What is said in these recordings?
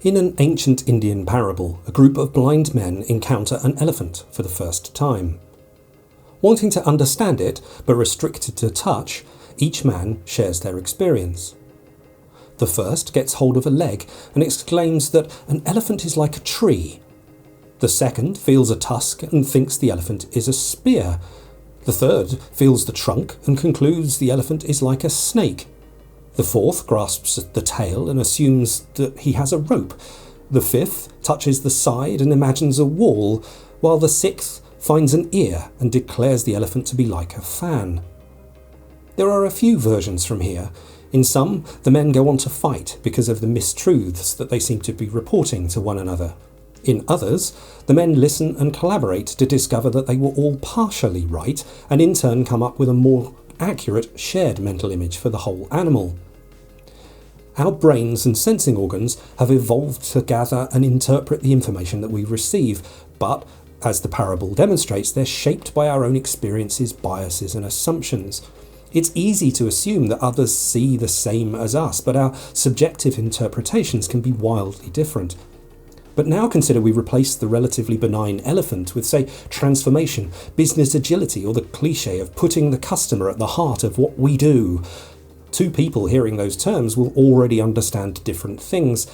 In an ancient Indian parable, a group of blind men encounter an elephant for the first time. Wanting to understand it, but restricted to touch, each man shares their experience. The first gets hold of a leg and exclaims that an elephant is like a tree. The second feels a tusk and thinks the elephant is a spear. The third feels the trunk and concludes the elephant is like a snake. The fourth grasps the tail and assumes that he has a rope. The fifth touches the side and imagines a wall, while the sixth finds an ear and declares the elephant to be like a fan. There are a few versions from here. In some, the men go on to fight because of the mistruths that they seem to be reporting to one another. In others, the men listen and collaborate to discover that they were all partially right, and in turn come up with a more accurate shared mental image for the whole animal. Our brains and sensing organs have evolved to gather and interpret the information that we receive, but, as the parable demonstrates, they're shaped by our own experiences, biases and assumptions. It's easy to assume that others see the same as us, but our subjective interpretations can be wildly different. But now consider we replace the relatively benign elephant with, say, transformation, business agility, or the cliche of putting the customer at the heart of what we do. Two people hearing those terms will already understand different things.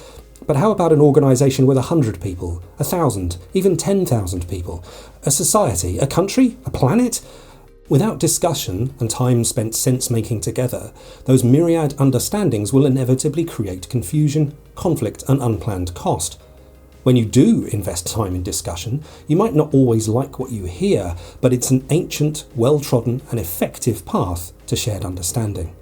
But how about an organisation with 100 people, 1,000, even 10,000 people? A society, a country, a planet? Without discussion and time spent sense-making together, those myriad understandings will inevitably create confusion, conflict and unplanned cost. When you do invest time in discussion, you might not always like what you hear, but it's an ancient, well-trodden and effective path to shared understanding.